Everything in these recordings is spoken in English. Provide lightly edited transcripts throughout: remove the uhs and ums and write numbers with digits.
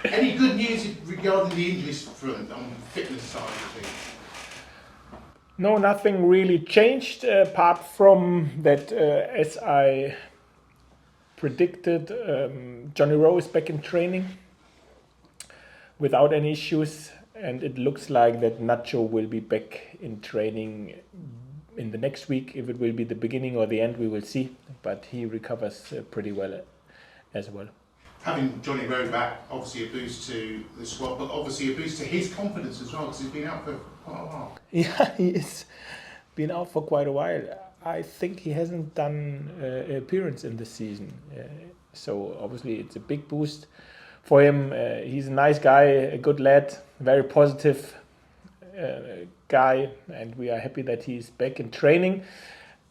Any good news regarding the injuries front on the fitness side of things? No, nothing really changed apart from that, as I predicted, Johnny Rowe is back in training without any issues, and it looks like that Nacho will be back in training in the next week. If it will be the beginning or the end, we will see, but he recovers pretty well as well. Having Johnny Rowe back, obviously a boost to the squad, but obviously a boost to his confidence as well, because he's been out for quite a while. Yeah, he's been out for quite a while. I think he hasn't done an appearance in this season. So obviously it's a big boost for him. He's a nice guy, a good lad, very positive guy, and we are happy that he's back in training.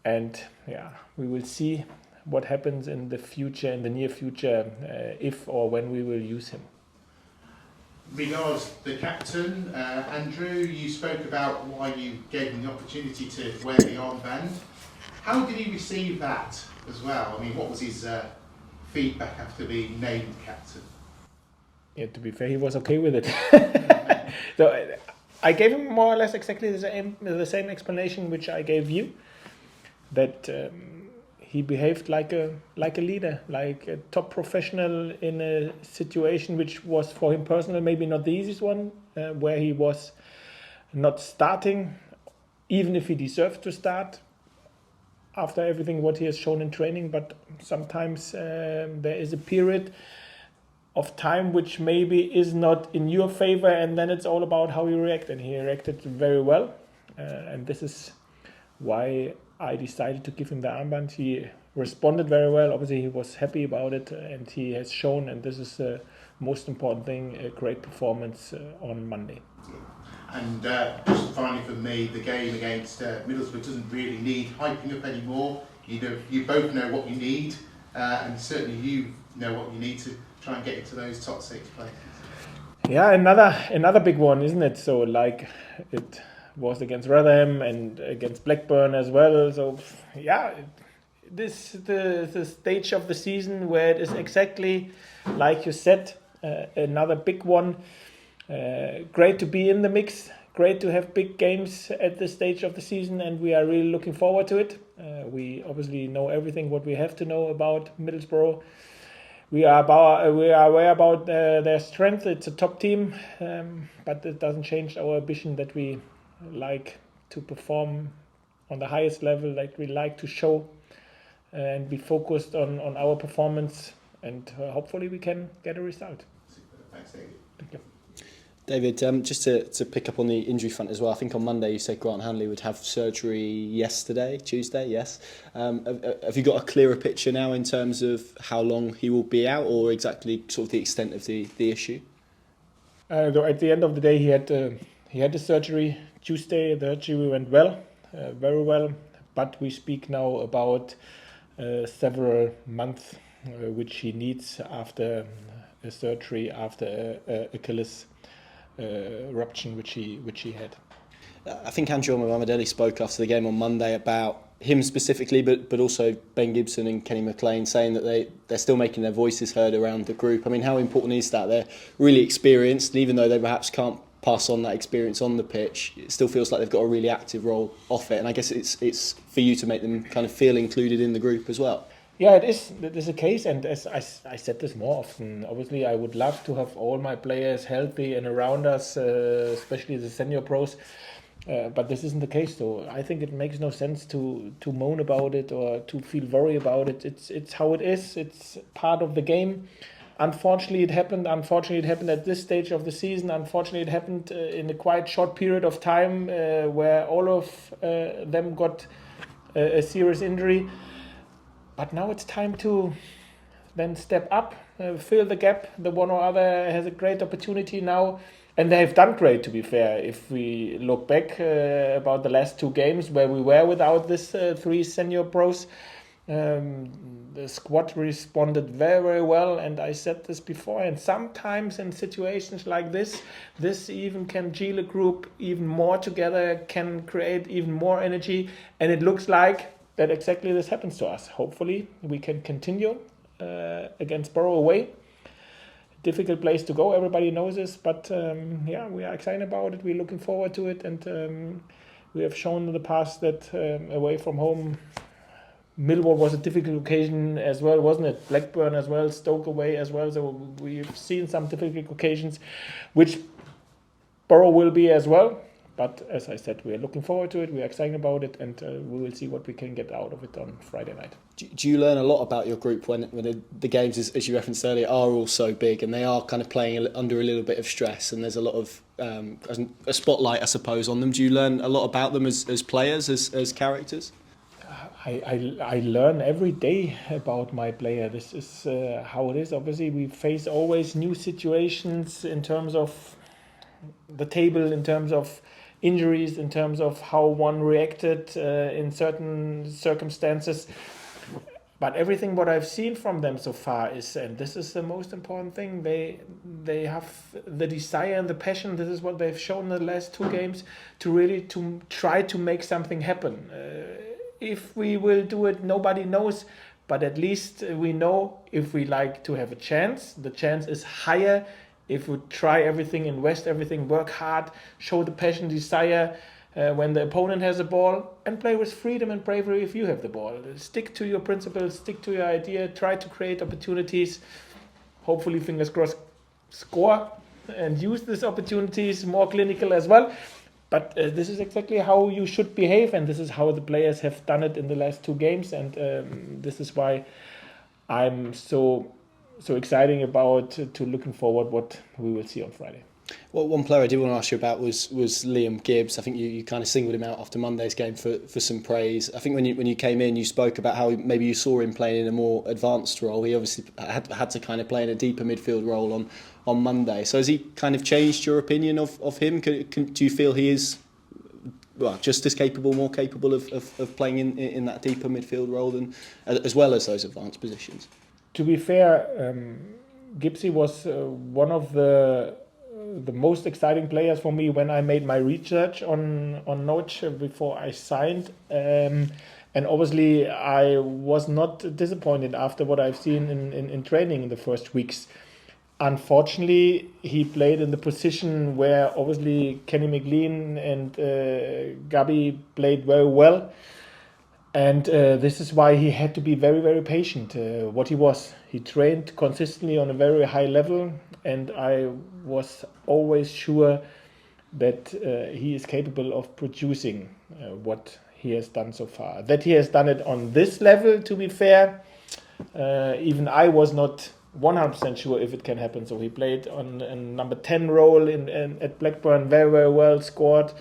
And yeah, we will see what happens in the future, in the near future, if or when we will use him. Regards the captain, Andrew, you spoke about why you gave him the opportunity to wear the armband. How did he receive that as well? I mean, what was his feedback after being named captain? Yeah, to be fair, he was okay with it. So I gave him more or less exactly the same explanation which I gave you, that he behaved like a leader, like a top professional in a situation which was for him personally maybe not the easiest one, where he was not starting, even if he deserved to start after everything what he has shown in training. But sometimes there is a period of time which maybe is not in your favor, and then it's all about how you react, and he reacted very well, and this is why I decided to give him the armband. He responded very well. Obviously, he was happy about it, and he has shown, and this is the most important thing, a great performance on Monday. And just finally for me, the game against Middlesbrough doesn't really need hyping up anymore. You both know what you need, and certainly you know what you need to try and get into those top 6 places. Yeah, another big one, isn't it? So like it was against Rotherham and against Blackburn as well. So yeah, this is the stage of the season where it is exactly like you said, another big one. Great to be in the mix, great to have big games at this stage of the season, and we are really looking forward to it. We obviously know everything what we have to know about Middlesbrough. We are aware about their strength. It's a top team, but it doesn't change our ambition that we like to perform on the highest level, like we like to show and be focused on our performance, and hopefully we can get a result. Thanks, David. Thank you. David, just to pick up on the injury front as well, I think on Monday you said Grant Hanley would have surgery Tuesday, yes. Have you got a clearer picture now in terms of how long he will be out, or exactly sort of the extent of the issue? Though at the end of the day, he had the surgery Tuesday. The surgery went well, very well, but we speak now about several months which he needs after a surgery, after Achilles rupture which he had. I think Andrew Mohamed spoke after the game on Monday about him specifically, but also Ben Gibson and Kenny McLean, saying that they're still making their voices heard around the group. I mean, how important is that? They're really experienced, and even though they perhaps can't pass on that experience on the pitch, it still feels like they've got a really active role off it. And I guess it's for you to make them kind of feel included in the group as well. Yeah, it is a case, and as I said this more often, obviously I would love to have all my players healthy and around us, especially the senior pros, but this isn't the case. So I think it makes no sense to moan about it or to feel worried about it. It's how it is. It's part of the game. Unfortunately, it happened. Unfortunately, it happened at this stage of the season. Unfortunately, it happened in a quite short period of time where all of them got a serious injury. But now it's time to then step up, fill the gap. The one or other has a great opportunity now, and they have done great, to be fair. If we look back about the last 2 games where we were without this 3 senior pros, the squad responded very, very well, and I said this before, and sometimes in situations like this even can gel a group even more together, can create even more energy, and it looks like that exactly this happens to us. Hopefully we can continue against Borough away. difficult place to go. Everybody knows this, but yeah, we are excited about it. We're looking forward to it, and we have shown in the past that away from home, Millwall was a difficult occasion as well, wasn't it? Blackburn as well, Stoke away as well. So we've seen some difficult occasions, which Borough will be as well. But as I said, we are looking forward to it. We are excited about it, and we will see what we can get out of it on Friday night. Do you learn a lot about your group when the games, as you referenced earlier, are all so big and they are kind of playing under a little bit of stress and there's a lot of a spotlight, I suppose, on them? Do you learn a lot about them as players, as characters? I learn every day about my player. This is how it is. Obviously, we face always new situations in terms of the table, in terms of injuries, in terms of how one reacted in certain circumstances. But everything what I've seen from them so far is, and this is the most important thing, they have the desire and the passion. This is what they've shown in the last 2 games to really to try to make something happen. If we will do it, nobody knows, but at least we know if we like to have a chance. The chance is higher if we try everything, invest everything, work hard, show the passion, desire when the opponent has a ball, and play with freedom and bravery if you have the ball. Stick to your principles, stick to your idea, try to create opportunities, hopefully, fingers crossed, score and use these opportunities, more clinical as well. But this is exactly how you should behave, and this is how the players have done it in the last 2 games, and this is why I'm so exciting about to looking forward what we will see on Friday. Well, one player I did want to ask you about was Liam Gibbs. I think you kind of singled him out after Monday's game for some praise. I think when you came in, you spoke about how maybe you saw him playing in a more advanced role. He obviously had to kind of play in a deeper midfield role on Monday. So has he kind of changed your opinion of him? Do you feel he is just as capable, more capable of playing in that deeper midfield role than as well as those advanced positions? To be fair, Gibbsy was one of the most exciting players for me when I made my research on Norwich before I signed. And obviously, I was not disappointed after what I've seen in training in the first weeks. Unfortunately, he played in the position where obviously Kenny McLean and Gabi played very well. And this is why he had to be very, very patient. He trained consistently on a very high level, and I was always sure that he is capable of producing what he has done so far. That he has done it on this level, to be fair, even I was not 100% sure if it can happen. So he played on a number 10 role at Blackburn very, very well, scored.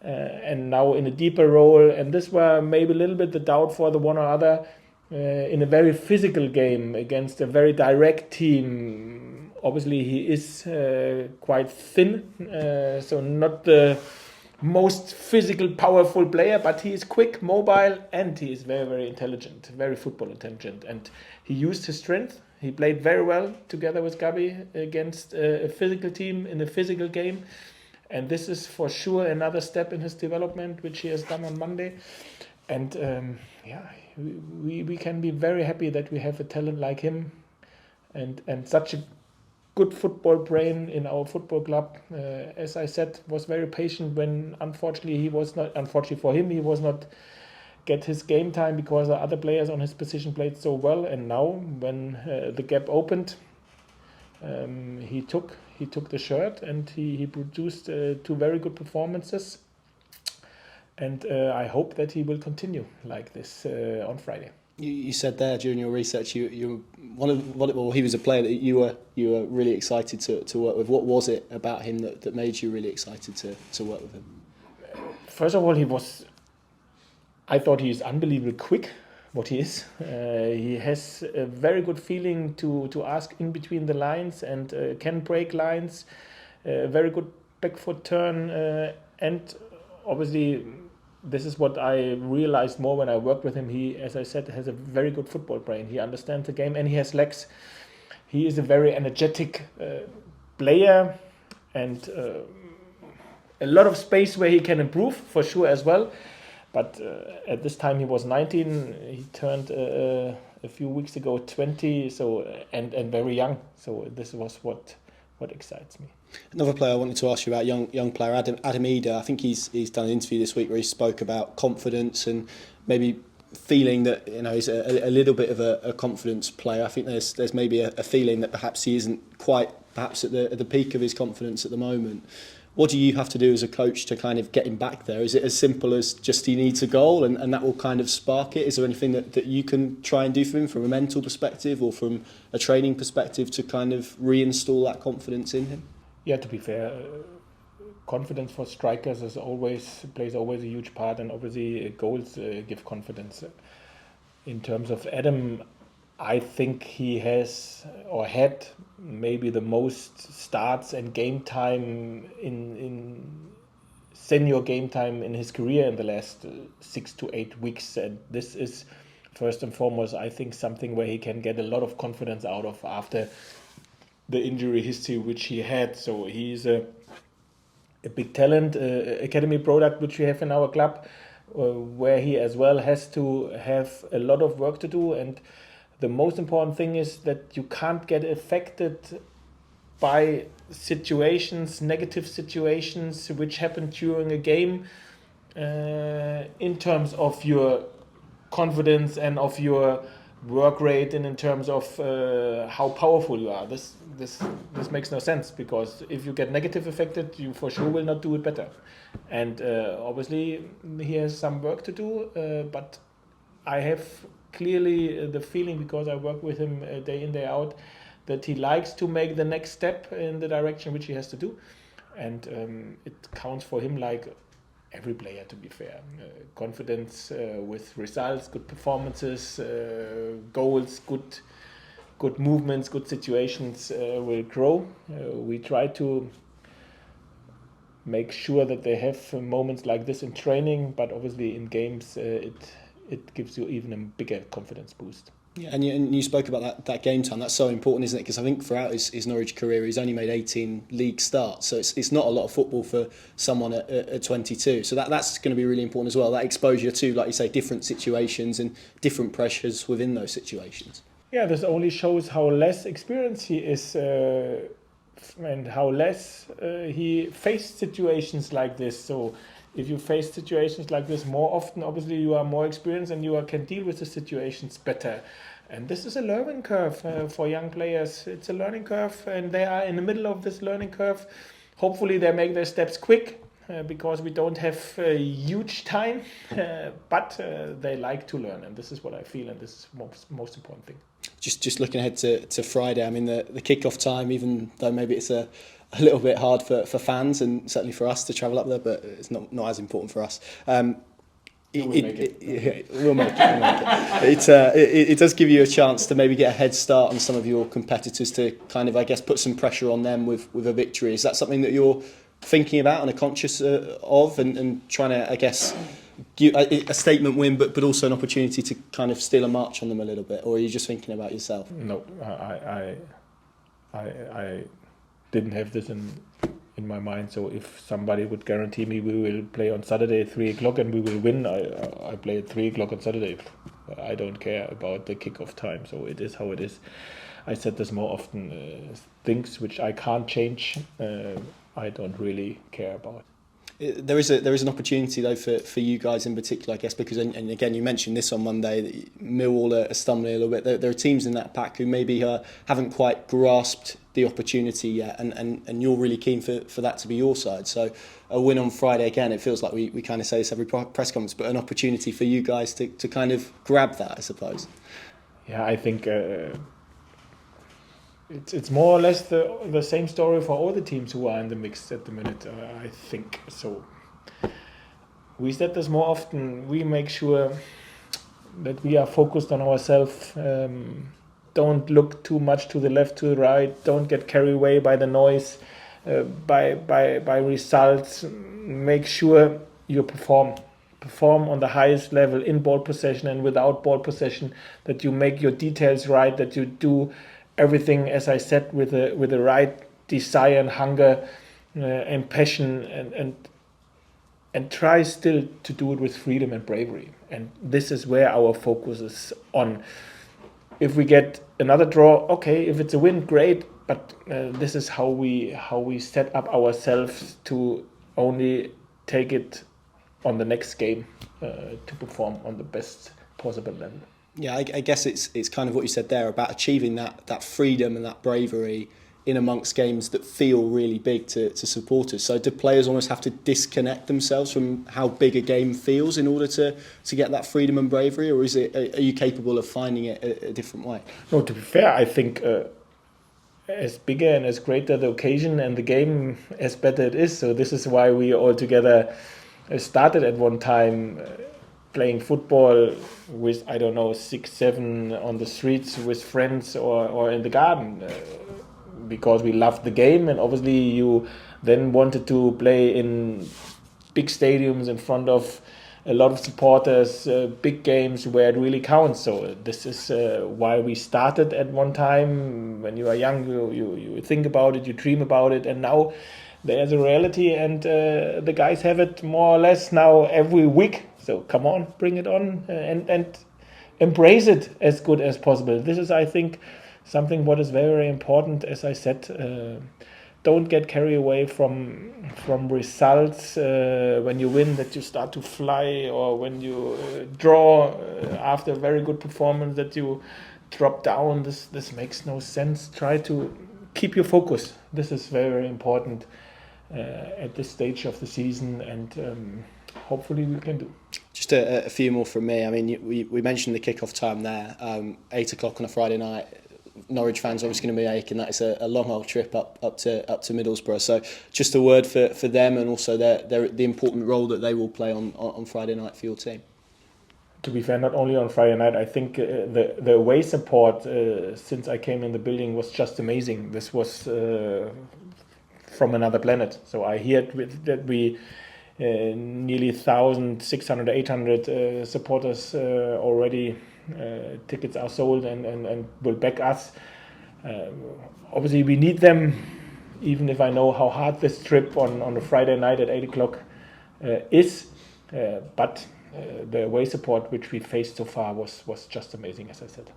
And now in a deeper role, and this were maybe a little bit the doubt for the one or other in a very physical game against a very direct team. Obviously, he is quite thin, so not the most physical, powerful player, but he is quick, mobile, and he is very, very intelligent, very football intelligent, and he used his strength. He played very well together with Gabi against a physical team in a physical game. And this is for sure another step in his development, which he has done on Monday. And we can be very happy that we have a talent like him and such a good football brain in our football club. As I said, was very patient when unfortunately for him, he was not get his game time because the other players on his position played so well. And now when the gap opened, he took the shirt and he produced 2 very good performances, and I hope that he will continue like this on Friday. You said there during your research he was a player that you were really excited to work with. What was it about him that made you really excited to work with him? First of all, I thought he is unbelievably quick. What he is. He has a very good feeling to ask in between the lines and can break lines, very good back foot turn, and obviously this is what I realized more when I worked with him. He, as I said, has a very good football brain. He understands the game and he has legs. He is a very energetic player and a lot of space where he can improve for sure as well. But at this time he was 19, he turned a a few weeks ago 20, so and very young. So this was what excites me. Another player I wanted to ask you about, young player Adam Eder. I think he's done an interview this week where he spoke about confidence and maybe feeling that he's a little bit of a confidence player. I think there's maybe a feeling that perhaps he isn't quite perhaps at the peak of his confidence at the moment. What do you have to do as a coach to kind of get him back there? Is it as simple as just he needs a goal and that will kind of spark it? Is there anything that you can try and do for him from a mental perspective or from a training perspective to kind of reinstall that confidence in him? Yeah, to be fair, confidence for strikers plays always a huge part, and obviously goals give confidence. In terms of Adam, I think he has or had maybe the most starts and game time in senior game time in his career in the last 6 to 8 weeks, and this is first and foremost, I think, something where he can get a lot of confidence out of after the injury history which he had. So he's a big talent, academy product which we have in our club, where he as well has to have a lot of work to do. And the most important thing is that you can't get affected by situations, negative situations which happen during a game, in terms of your confidence and of your work rate and in terms of how powerful you are. This makes no sense, because if you get negative affected, you for sure will not do it better. And obviously he has some work to do, but I have clearly the feeling, because I work with him day in, day out, that he likes to make the next step in the direction which he has to do. And it counts for him like every player, to be fair. Confidence with results, good performances, goals, good movements, good situations will grow. We try to make sure that they have moments like this in training, but obviously in games it gives you even a bigger confidence boost. Yeah, and you spoke about that game time. That's so important, isn't it? Because I think throughout his Norwich career, he's only made 18 league starts. So it's not a lot of football for someone at 22. So that's going to be really important as well. That exposure to, like you say, different situations and different pressures within those situations. Yeah, this only shows how less experienced he is and how less he faced situations like this. So if you face situations like this more often, obviously you are more experienced and you can deal with the situations better. And this is a learning curve for young players. It's a learning curve, and they are in the middle of this learning curve. Hopefully they make their steps quick, because we don't have huge time, but they like to learn, and this is what I feel, and this is most important thing. Just looking ahead to Friday, I mean the kick-off time, even though maybe it's a little bit hard for fans and certainly for us to travel up there, but it's not as important for us. We'll make it. It does give you a chance to maybe get a head start on some of your competitors to kind of, I guess, put some pressure on them with a victory. Is that something that you're thinking about and are conscious of and trying to, I guess, give a statement win, but also an opportunity to kind of steal a march on them a little bit? Or are you just thinking about yourself? No, I didn't have this in my mind. So if somebody would guarantee me we will play on Saturday at 3:00 and we will win, I play at 3:00 on Saturday. I don't care about the kick-off time. So it is how it is. I said this more often. Things which I can't change, I don't really care about. There is an opportunity though for you guys in particular, I guess, because and again you mentioned this on Monday that Millwall are stumbling a little bit. There are teams in that pack who maybe haven't quite grasped the opportunity yet, and you're really keen for that to be your side. So a win on Friday, again, it feels like we kind of say this every press conference, but an opportunity for you guys to kind of grab that, I suppose. Yeah, I think it's more or less the same story for all the teams who are in the mix at the minute. I think so. We said this more often. We make sure that we are focused on ourselves. Don't look too much to the left, to the right. Don't get carried away by the noise, by results. Make sure you perform on the highest level in ball possession and without ball possession. That you make your details right. That you do everything, as I said, with the right desire and hunger and passion, and try still to do it with freedom and bravery. And this is where our focus is on. if we get another draw, okay. If it's a win, great. But this is how we set up ourselves to only take it on the next game to perform on the best possible level. Yeah, I guess it's kind of what you said there about achieving that freedom and that bravery in amongst games that feel really big to supporters. So do players almost have to disconnect themselves from how big a game feels in order to get that freedom and bravery, or are you capable of finding it a different way? No, to be fair, I think as bigger and as greater the occasion and the game, as better it is. So this is why we all together started at one time playing football with, I don't know, 6, 7 on the streets with friends or in the garden. Because we loved the game, and obviously you then wanted to play in big stadiums in front of a lot of supporters, big games where it really counts. So this is why we started at one time. When you are young, you think about it, you dream about it, and now there's a reality, and the guys have it more or less now every week. So come on, bring it on, and embrace it as good as possible. This is, I think, something what is very, very important. As I said, don't get carried away from results. When you win, that you start to fly, or when you draw after a very good performance, that you drop down. This makes no sense. Try to keep your focus. This is very, very important at this stage of the season, and hopefully we can do. Just a few more from me. I mean, we mentioned the kick-off time there, 8 o'clock on a Friday night. Norwich fans are obviously going to be aching. That is a long old trip up to Middlesbrough. So just a word for them, and also the important role that they will play on Friday night for your team. To be fair, not only on Friday night, I think the away support since I came in the building was just amazing. This was from another planet. So I hear that we nearly 1,600, 800 supporters already. Tickets are sold and will back us. Obviously, we need them, even if I know how hard this trip on a Friday night at 8 o'clock is. But the away support which we faced so far was just amazing, as I said.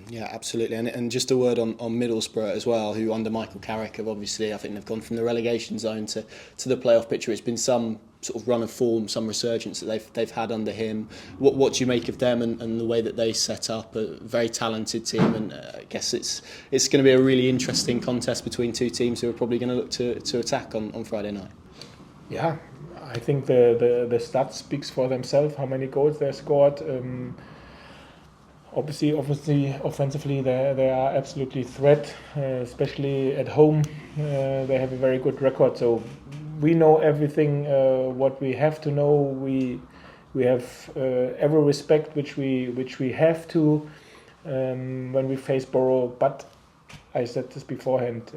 Yeah, absolutely. And just a word on Middlesbrough as well, who under Michael Carrick have obviously, I think they've gone from the relegation zone to the playoff picture. It's been some sort of run of form, some resurgence that they've had under him. What do you make of them and the way that they set up? A very talented team, and I guess it's going to be a really interesting contest between two teams who are probably going to look to attack on Friday night. Yeah, I think the stats speaks for themselves. How many goals they scored. Obviously, offensively, they are absolutely threat, especially at home. They have a very good record, so we know everything what we have to know. We have every respect which we have to when we face Borough. But I said this beforehand.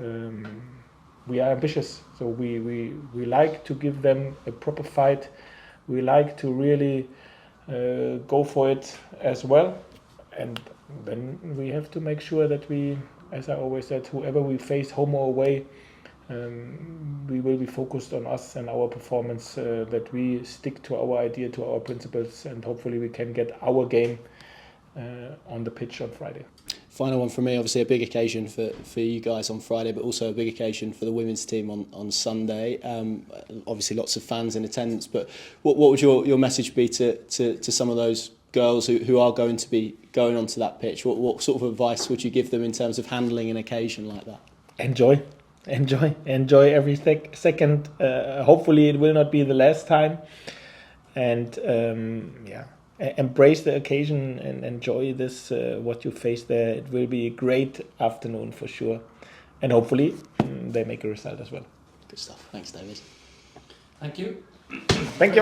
We are ambitious, so we like to give them a proper fight. We like to really go for it as well. And then we have to make sure that we, as I always said, whoever we face, home or away, we will be focused on us and our performance, that we stick to our idea, to our principles, and hopefully we can get our game on the pitch on Friday. Final one from me, obviously a big occasion for you guys on Friday, but also a big occasion for the women's team on Sunday. Obviously lots of fans in attendance, but what would your message be to some of those girls who are going to be going onto that pitch? What sort of advice would you give them in terms of handling an occasion like that? Enjoy every second. Hopefully it will not be the last time, and embrace the occasion and enjoy this what you face there. It will be a great afternoon for sure, and hopefully they make a result as well. Good stuff. Thanks, David. Thank you. Thank you.